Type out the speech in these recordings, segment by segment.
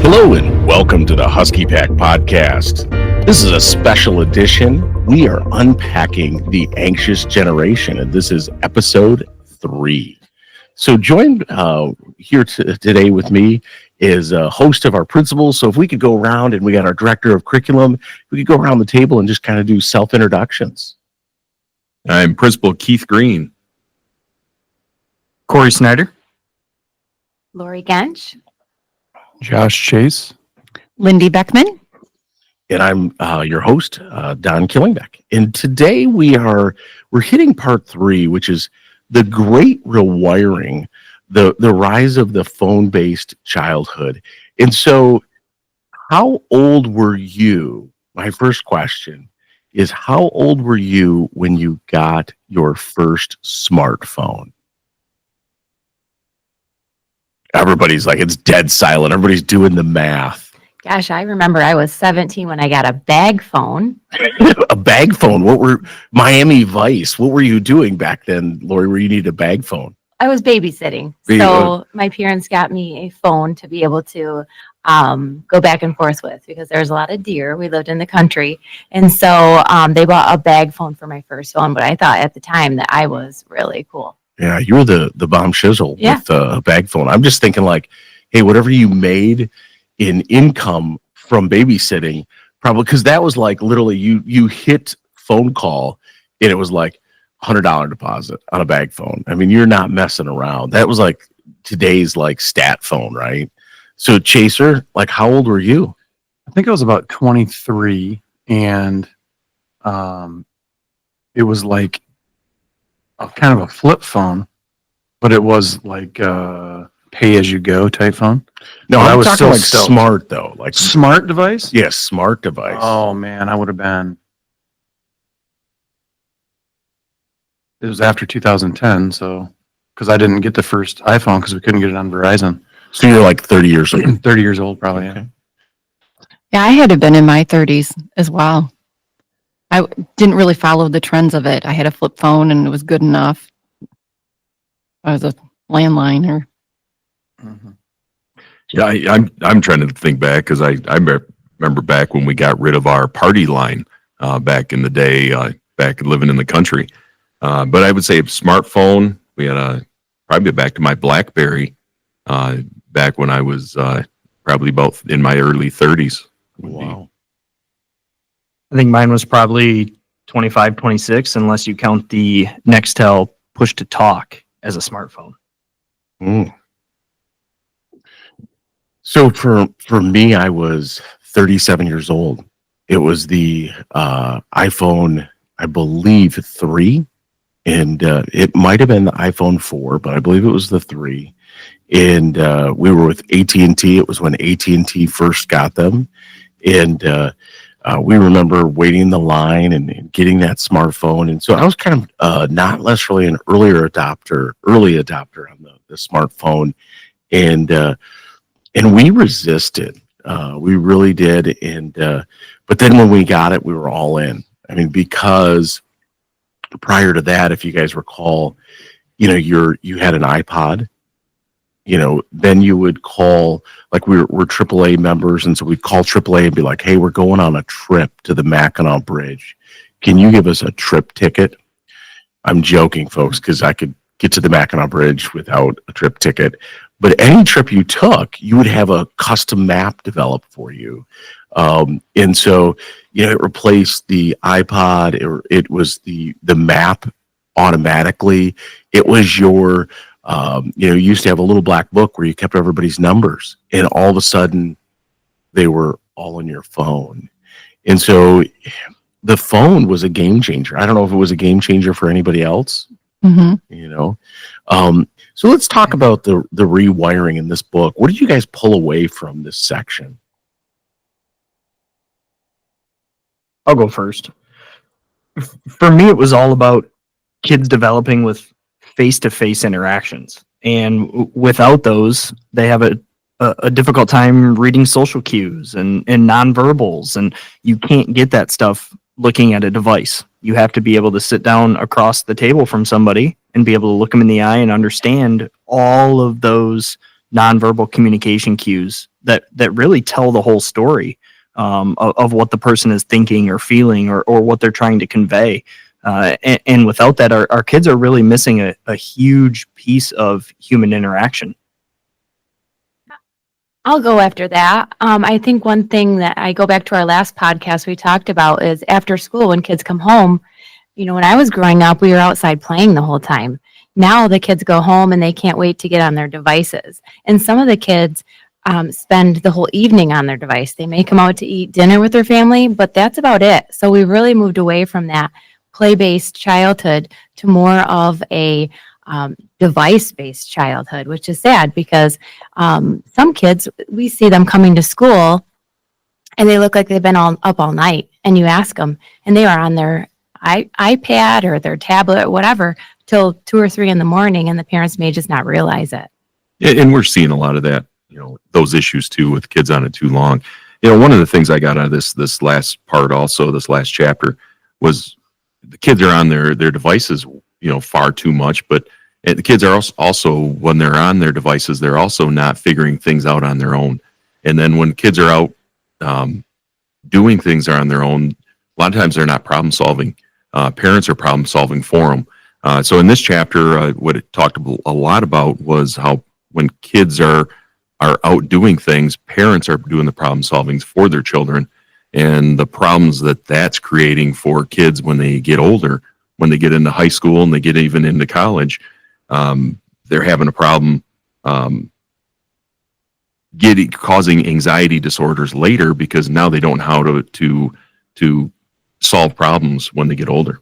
Hello and welcome to the Huskie Pack podcast. This is a special edition. We are unpacking the anxious generation, and this is episode 3. So joined here today with me is a host of our principals. So if we could go around, and we got our director of curriculum, we could go around the table and just kind of do self-introductions. I'm Principal Keith Green. Corey Snyder. Lori Gensch. Josh Chase. Lindy Beckman. And I'm your host, Don Killingbeck. And today we're hitting part 3, which is the great rewiring, the rise of the phone-based childhood. And so how old were you? My first question is, how old were you when you got your first smartphone? Everybody's like, it's dead silent. Everybody's doing the math. Gosh, I remember I was 17 when I got a bag phone. A bag phone? What were Miami Vice? What were you doing back then, Lori, where you needed a bag phone? I was babysitting. So my parents got me a phone to be able to go back and forth with, because there was a lot of deer. We lived in the country. And so they bought a bag phone for my first phone. But I thought at the time that I was really cool. Yeah, you were the bomb shizzle with a bag phone. I'm just thinking like, hey, whatever you made in income from babysitting, probably, because that was like literally you hit phone call and it was like $100 deposit on a bag phone. I mean, you're not messing around. That was like today's like stat phone, right? So Chaser, like, how old were you? I think I was about 23, and it was like kind of a flip phone, but it was like pay as you go type phone. No, I I'm was talking still like stoked. smart though, like Smart device? yes, smart device. Oh man, I would have been. It was after 2010, so because I didn't get the first iPhone because we couldn't get it on Verizon. So you're like 30 years old. 30 years old, probably. Okay. Yeah, I had to been in my 30s as well. I didn't really follow the trends of it. I had a flip phone and it was good enough. I was a landline or. Mm-hmm. Yeah, I'm trying to think back because I remember back when we got rid of our party line back in the day, back living in the country. But I would say smartphone. We had probably back to my BlackBerry back when I was probably about in my early 30s. Wow. I think mine was probably 25, 26, unless you count the Nextel push to talk as a smartphone. Mm. So for me, I was 37 years old. It was the iPhone, I believe, 3. And it might have been the iPhone 4, but I believe it was the 3. And we were with AT&T. It was when AT&T first got them. And we remember waiting in the line and getting that smartphone. And so I was kind of not necessarily an early adopter on the smartphone. And we resisted. We really did. And but then when we got it, we were all in. I mean, because prior to that, if you guys recall, you had an iPod. Then you would call, like we're AAA members, and so we'd call AAA and be like, hey, we're going on a trip to the Mackinac Bridge. Can you give us a trip ticket? I'm joking, folks, because I could get to the Mackinac Bridge without a trip ticket. But any trip you took, you would have a custom map developed for you. And so, it replaced the iPod. It was the map automatically. It was your... you used to have a little black book where you kept everybody's numbers, and all of a sudden they were all on your phone. And so the phone was a game changer. I don't know if it was a game changer for anybody else, so let's talk about the rewiring in this book. What did you guys pull away from this section? I'll go first. For me, it was all about kids developing with face-to-face interactions. And without those, they have a difficult time reading social cues and nonverbals. And you can't get that stuff looking at a device. You have to be able to sit down across the table from somebody and be able to look them in the eye and understand all of those nonverbal communication cues that really tell the whole story of what the person is thinking or feeling or what they're trying to convey. And without that, our kids are really missing a huge piece of human interaction. I'll go after that. I think one thing that I go back to our last podcast we talked about is after school when kids come home. You know, when I was growing up, we were outside playing the whole time. Now the kids go home and they can't wait to get on their devices. And some of the kids spend the whole evening on their device. They may come out to eat dinner with their family, but that's about it. So we really moved away from that play-based childhood to more of a device-based childhood, which is sad because some kids, we see them coming to school and they look like they've been up all night. And you ask them, and they are on their iPad or their tablet or whatever till 2 or 3 in the morning, and the parents may just not realize it. And we're seeing a lot of that, those issues too with kids on it too long. One of the things I got out of this last part, also this last chapter, was the kids are on their devices, far too much. But the kids are also, when they're on their devices, they're also not figuring things out on their own. And then when kids are out doing things on their own, a lot of times they're not problem solving. Parents are problem solving for them. So in this chapter, what it talked a lot about was how when kids are out doing things, parents are doing the problem solving for their children, and the problems that's creating for kids when they get older, when they get into high school and they get even into college, they're having a problem causing anxiety disorders later because now they don't know how to solve problems when they get older.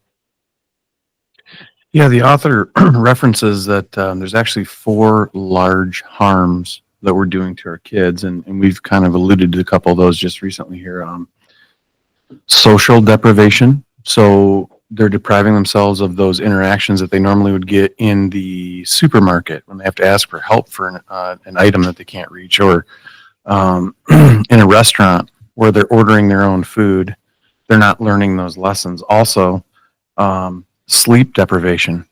Yeah, the author references that there's actually 4 large harms that we're doing to our kids, and we've kind of alluded to a couple of those just recently here. Social deprivation, so they're depriving themselves of those interactions that they normally would get in the supermarket when they have to ask for help for an item that they can't reach, or in a restaurant where they're ordering their own food. They're not learning those lessons. Also, sleep deprivation,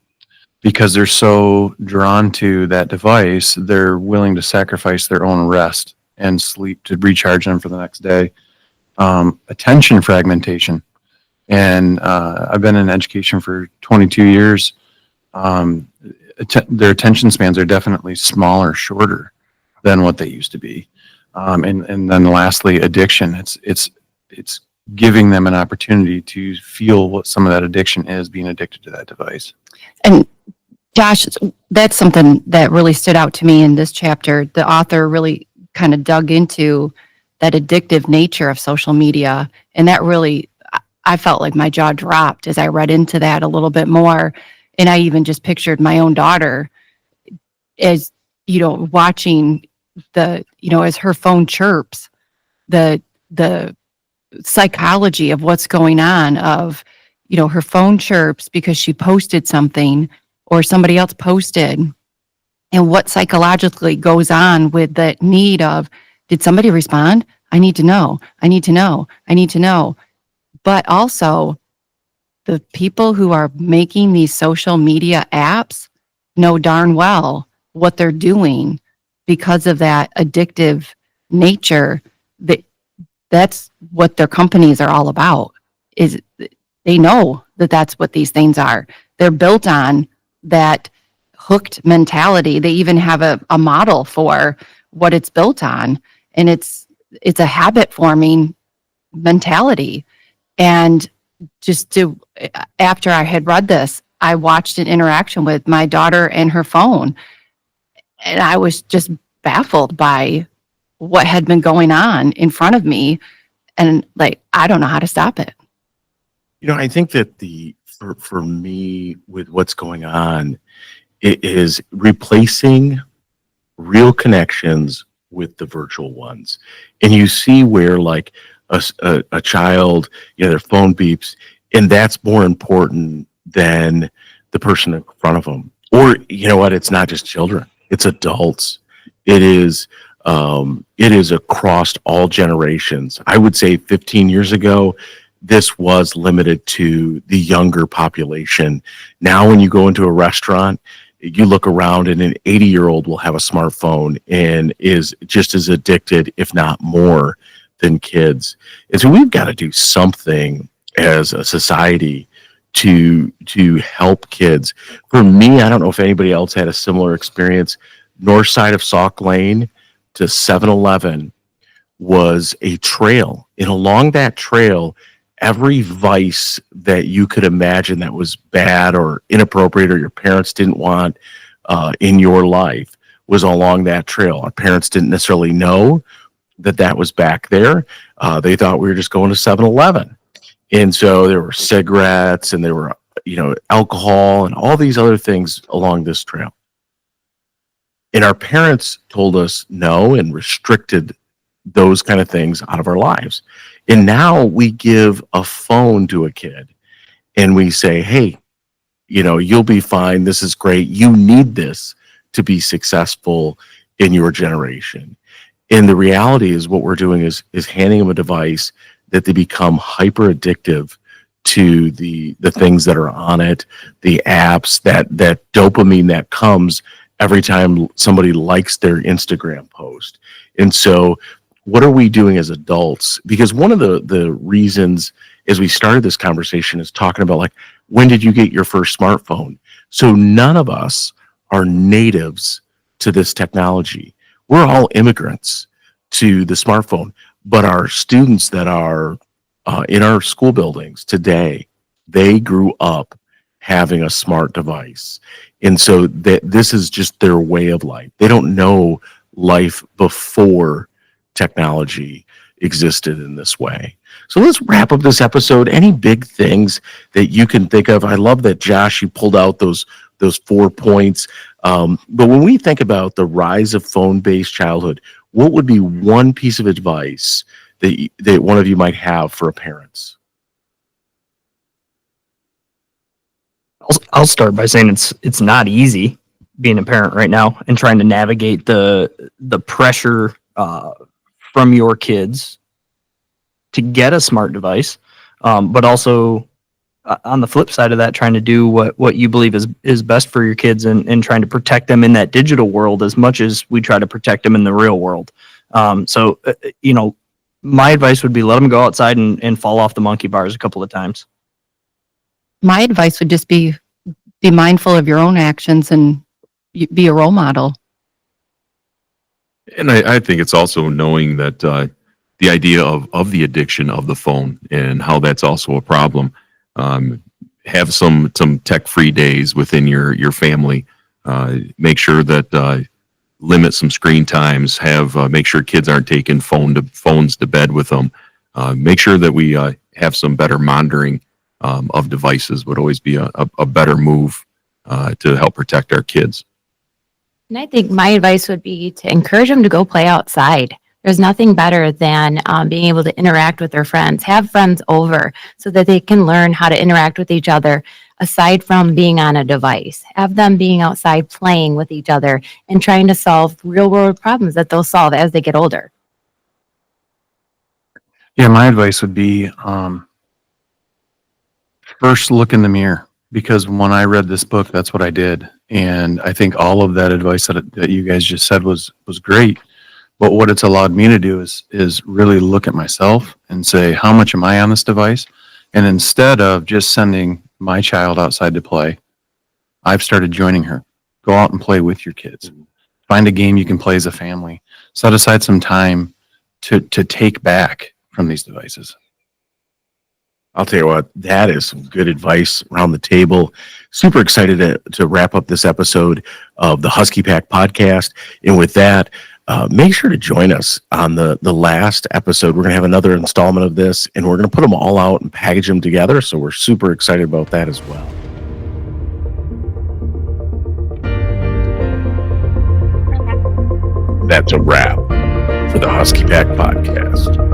because they're so drawn to that device, they're willing to sacrifice their own rest and sleep to recharge them for the next day. Attention fragmentation. And I've been in education for 22 years. Their attention spans are definitely smaller, shorter than what they used to be. And then lastly, addiction. It's giving them an opportunity to feel what some of that addiction is, being addicted to that device. And Josh, that's something that really stood out to me in this chapter. The author really kind of dug into that addictive nature of social media. And that really, I felt like my jaw dropped as I read into that a little bit more. And I even just pictured my own daughter as, watching as her phone chirps, the psychology of what's going on of, her phone chirps because she posted something or somebody else posted, and what psychologically goes on with the need of, did somebody respond? I need to know. I need to know. I need to know. But also the people who are making these social media apps know darn well what they're doing because of that addictive nature. That's what their companies are all about, is they know that that's what these things are. They're built on that hooked mentality. They even have a model for what it's built on. And it's a habit forming mentality. And after I had read this, I watched an interaction with my daughter and her phone. And I was just baffled by what had been going on in front of me. And I don't know how to stop it. I think that for me with what's going on, it is replacing real connections with the virtual ones. And you see where a child, their phone beeps, and that's more important than the person in front of them. Or, it's not just children, it's adults. It is across all generations. I would say 15 years ago, this was limited to the younger population. Now, when you go into a restaurant, you look around and an 80-year-old will have a smartphone and is just as addicted, if not more, than kids. And so we've got to do something as a society to help kids. For me, I don't know if anybody else had a similar experience. North side of Sauk Lane to 7-Eleven was a trail, and along that trail, every vice that you could imagine that was bad or inappropriate or your parents didn't want in your life was along that trail. Our parents didn't necessarily know that was back there. They thought we were just going to 7-Eleven. And so there were cigarettes and there were, alcohol and all these other things along this trail. And our parents told us no and restricted those kind of things out of our lives. And now we give a phone to a kid and we say, hey, you'll be fine. This is great. You need this to be successful in your generation. And the reality is what we're doing is handing them a device that they become hyper addictive to the things that are on it, the apps, that dopamine that comes every time somebody likes their Instagram post. And so what are we doing as adults? Because one of the reasons as we started this conversation is talking about, like, when did you get your first smartphone? So none of us are natives to this technology. We're all immigrants to the smartphone, but our students that are in our school buildings today, they grew up having a smart device. And so this is just their way of life. They don't know life before technology existed in this way. So let's wrap up this episode. Any big things that you can think of? I love that, Josh, you pulled out those 4 points. But when we think about the rise of phone-based childhood, what would be one piece of advice that one of you might have for parents? I'll start by saying it's not easy being a parent right now and trying to navigate the pressure from your kids to get a smart device, but also on the flip side of that, trying to do what you believe is best for your kids and trying to protect them in that digital world as much as we try to protect them in the real world. My advice would be let them go outside and fall off the monkey bars a couple of times. My advice would just be mindful of your own actions and be a role model. And I think it's also knowing that the idea of the addiction of the phone and how that's also a problem. Have some tech-free days within your family. Make sure that limit some screen times. Make sure kids aren't taking phones to bed with them. Make sure that we have some better monitoring of devices would always be a better move to help protect our kids. And I think my advice would be to encourage them to go play outside. There's nothing better than being able to interact with their friends, have friends over so that they can learn how to interact with each other aside from being on a device. Have them being outside playing with each other and trying to solve real world problems that they'll solve as they get older. Yeah, my advice would be first look in the mirror, because when I read this book, that's what I did. And I think all of that advice that you guys just said was great. But what it's allowed me to do is really look at myself and say, how much am I on this device? And instead of just sending my child outside to play, I've started joining her. Go out and play with your kids. Find a game you can play as a family. Set aside some time to take back from these devices. I'll tell you what, that is some good advice around the table. Super excited to wrap up this episode of the Huskie Pack podcast. And with that, make sure to join us on the last episode. We're going to have another installment of this, and we're going to put them all out and package them together. So we're super excited about that as well. That's a wrap for the Huskie Pack podcast.